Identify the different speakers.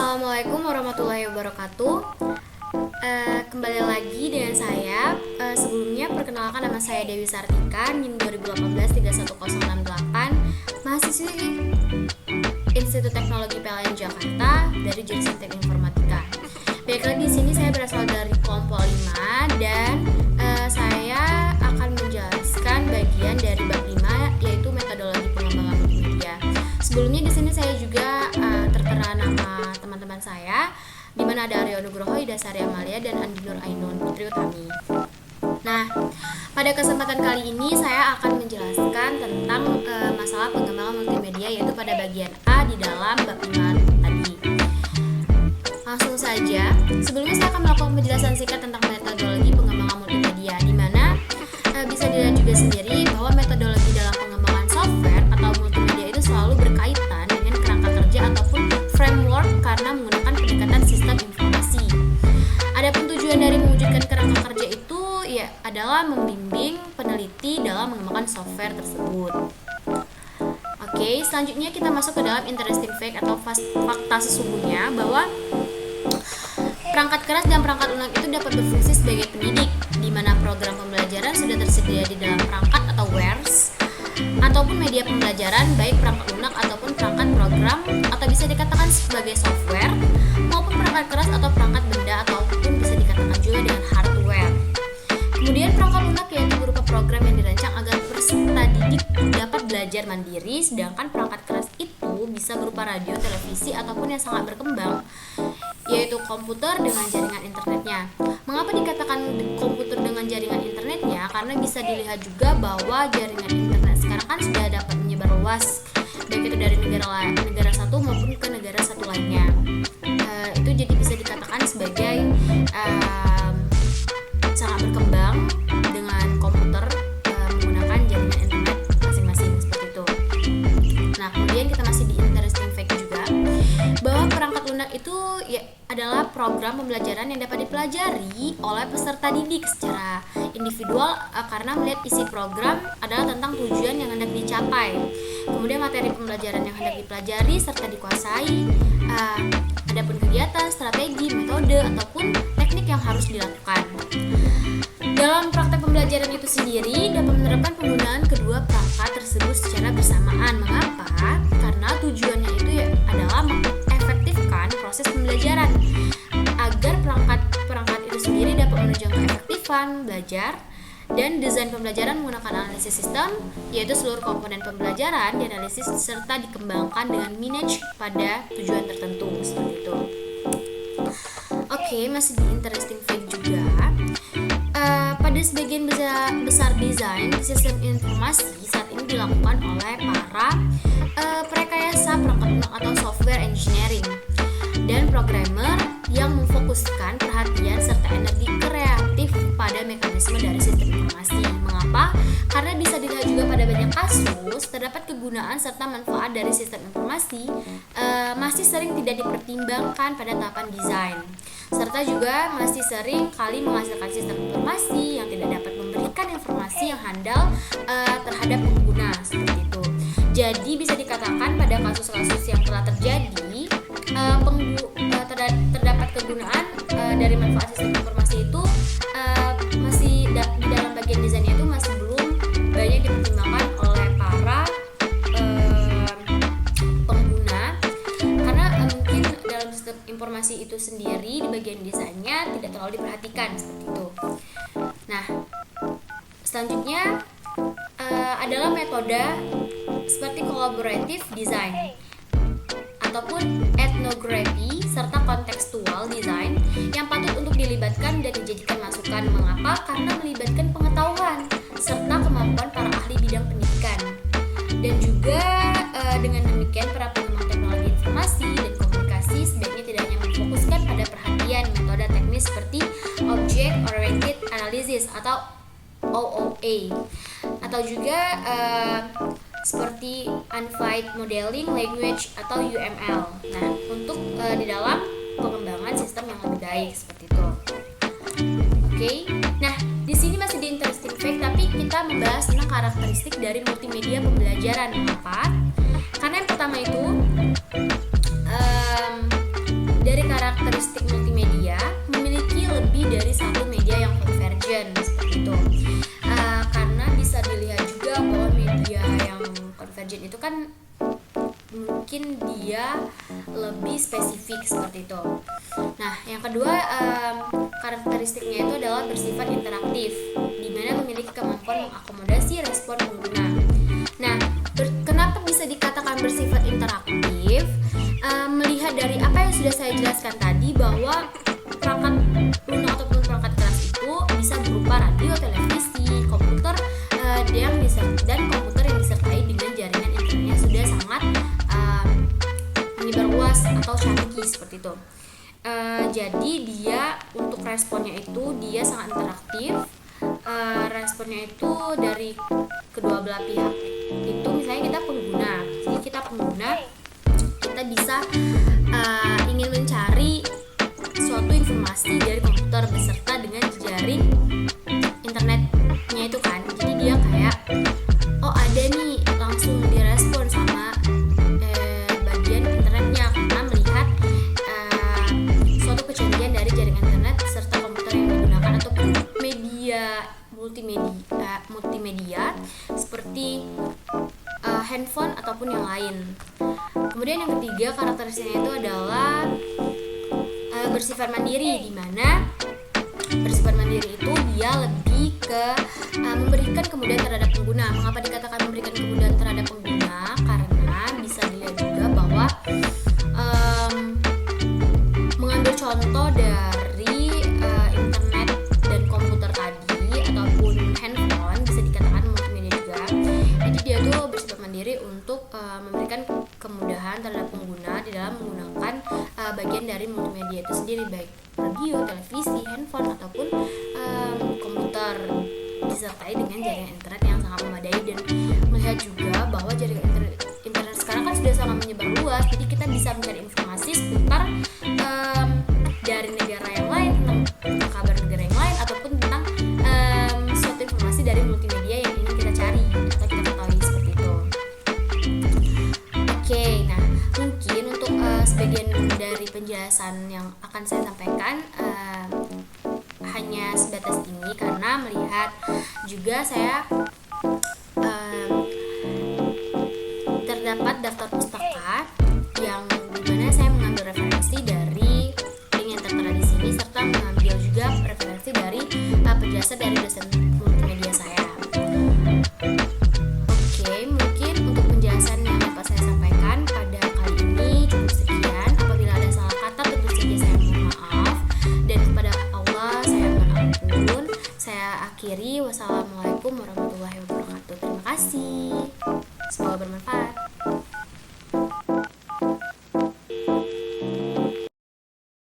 Speaker 1: Assalamualaikum warahmatullahi wabarakatuh. Kembali lagi dengan saya. Sebelumnya perkenalkan, nama saya Dewi Sartika, NIM 2018-31068, mahasiswi Institut Teknologi PLN Jakarta dari jurusan Teknik Informatika. Baiklah, di sini saya berasal dari kelompok 5 dan saya akan menjelaskan bagian dari bab 5, yaitu metodologi pengembangan multimedia. Sebelumnya di sini saya juga tertera nama teman-teman saya, di mana ada Aryo Nugroho, Ida Sari Amalia, dan Andi Nur Ainun Putri Utami. Nah, pada kesempatan kali ini saya akan menjelaskan tentang masalah pengembangan multimedia, yaitu pada bagian A di dalam bab 5 tadi. Langsung saja, sebelumnya saya akan melakukan penjelasan singkat tentang metodologi pengembangan multimedia, di mana bisa dilihat juga sendiri bahwa metodologi dalam pengembangan software atau multimedia itu selalu berkaitan dengan kerangka kerja ataupun framework karena menggunakan pendekatan sistem informasi. Adapun tujuan dari mewujudkan kerangka kerja itu adalah membimbing peneliti dalam mengembangkan software tersebut. Oke, selanjutnya kita masuk ke dalam interesting fact atau fakta sesungguhnya bahwa perangkat keras dan perangkat lunak itu dapat berfungsi sebagai pendidik, di mana program pembelajaran sudah tersedia di dalam perangkat atau wares, ataupun media pembelajaran baik perangkat lunak ataupun perangkat program, atau bisa dikatakan sebagai software, maupun perangkat keras atau perangkat benda, ataupun bisa dikatakan juga dengan hardware. Kemudian perangkat lunak yaitu berupa program yang dirancang agar peserta didik dapat belajar mandiri, sedangkan perangkat keras itu bisa berupa radio, televisi, ataupun yang sangat berkembang, yaitu komputer dengan jaringan internetnya. Mengapa dikatakan komputer dengan jaringan internetnya? Karena bisa dilihat juga bahwa jaringan internet sekarang kan sudah dapat menyebar luas, baik itu dari negara satu maupun ke negara satu lainnya. Itu jadi bisa dikatakan sebagai sangat berkembang dengan komputer menggunakan jaringan internet masing-masing seperti itu. Nah, kemudian kita masih di interesting fact juga bahwa perangkat lunak itu adalah program pembelajaran yang dapat dipelajari oleh peserta didik secara individual karena melihat isi program adalah tentang tujuan yang hendak dicapai. Kemudian materi pembelajaran yang hendak dipelajari serta dikuasai, adapun kegiatan, strategi, metode, ataupun teknik yang harus dilakukan. Dalam praktek pembelajaran itu sendiri dapat menerapkan penggunaan kedua perangkat tersebut secara bersamaan. Mengapa? Karena tujuannya itu adalah mengefektifkan proses pembelajaran agar perangkat itu sendiri dapat menunjang keefektifan belajar, dan desain pembelajaran menggunakan analisis sistem, yaitu seluruh komponen pembelajaran dianalisis serta dikembangkan dengan manage pada tujuan tertentu seperti itu. Oke, masih di interesting fact juga. Pada sebagian besar desain sistem informasi saat ini dilakukan oleh para perekayasa perangkat lunak atau software engineering dan programmer yang memfokuskan perhatian serta energi kreatif pada mekanisme dari sistem informasi. Mengapa? Karena bisa dilihat juga pada banyak kasus terdapat kegunaan serta manfaat dari sistem informasi masih sering tidak dipertimbangkan pada tahapan desain, serta juga masih sering kali menghasilkan sistem informasi yang tidak dapat memberikan informasi yang handal terhadap pengguna seperti itu. Jadi bisa dikatakan pada kasus-kasus yang telah terjadi terdapat kegunaan dari manfaat sistem informasi itu masih di dalam bagian desainnya itu masih belum banyak dipertimbangkan oleh para pengguna, karena mungkin dalam sistem informasi itu sendiri di bagian desainnya tidak terlalu diperhatikan seperti itu. Nah, selanjutnya adalah metode seperti collaborative design ataupun ethnography serta kontekstual design yang patut untuk dilibatkan dan dijadikan masukan. Mengapa? Karena melibatkan pengetahuan serta kemampuan para ahli bidang pendidikan. Dan juga dengan demikian para pengembang teknologi informasi dan komunikasi sebaiknya tidak hanya memfokuskan pada perhatian metode teknis seperti Object Oriented Analysis atau OOA, atau juga seperti Unified Modeling Language atau UML. Nah, untuk di dalam pengembangan sistem yang lebih baik seperti itu. Oke. Nah, di sini masih di interesting fact, tapi kita membahas tentang karakteristik dari multimedia pembelajaran. Mengapa? Karena yang pertama itu urgent itu kan mungkin dia lebih spesifik seperti itu. Nah, yang kedua karakteristiknya itu adalah bersifat interaktif, di mana memiliki kemampuan mengakomodasi respon pengguna. Nah, kenapa bisa dikatakan bersifat interaktif? Melihat dari apa yang sudah saya jelaskan tadi, bahwa perangkat lunak ataupun perangkat keras itu bisa berupa radio, televisi, komputer dan komputer yang disertai dengan jaringan internet yang sudah sangat menyebar luas atau canggih seperti itu. Jadi dia untuk responnya itu dia sangat interaktif. Responnya itu dari kedua belah pihak. Itu misalnya kita pengguna, jadi kita pengguna, kita bisa ingin mencari suatu informasi dari komputer beserta dengan jaring internetnya itu kan. Jadi dia kayak oh ada nih, langsung direspon sama bagian internetnya karena melihat suatu kecanggihan dari jaringan internet serta komputer yang digunakan ataupun media multimedia seperti handphone ataupun yang lain. Kemudian yang ketiga karakteristiknya itu adalah bersifat mandiri, di mana bersifat mandiri itu dia lebih ke memberikan kemudahan terhadap pengguna. Mengapa dikatakan memberikan kemudahan terhadap pengguna? Karena bisa dilihat juga bahwa mengambil contoh dari internet dan komputer tadi ataupun handphone bisa dikatakan multimedia juga. Jadi dia tuh bersifat mandiri untuk memberikan kemudahan terhadap pengguna di dalam menggunakan bagian dari multimedia itu sendiri, baik radio, televisi, handphone ataupun komputer, disertai dengan jaringan internet yang sangat memadai. Dan melihat juga bahwa jaringan internet sekarang kan sudah sangat menyebar luas, jadi kita bisa mencari informasi seputar dari negara yang lain, tentang kabar negara yang lain, ataupun tentang suatu informasi dari multimedia yang ingin kita cari atau kita ketahui seperti itu. Oke, nah mungkin untuk sebagian dari penjelasan yang akan saya sampaikan hanya sebatas ini, karena melihat juga saya terdapat daftar pustaka yang dimana saya mengambil referensi dari link yang tertera di sini, serta mengambil juga referensi dari penjelasan dari dosen multimedia saya. Oke, mungkin untuk penjelasan yang dapat saya sampaikan pada kali ini cukup sekian. Apabila ada salah kata tentu saja saya mohon maaf, dan kepada Allah saya mohon ampun. Saya akhiri, wassalamualaikum warahmatullahi wabarakatuh. Terima kasih, semoga bermanfaat.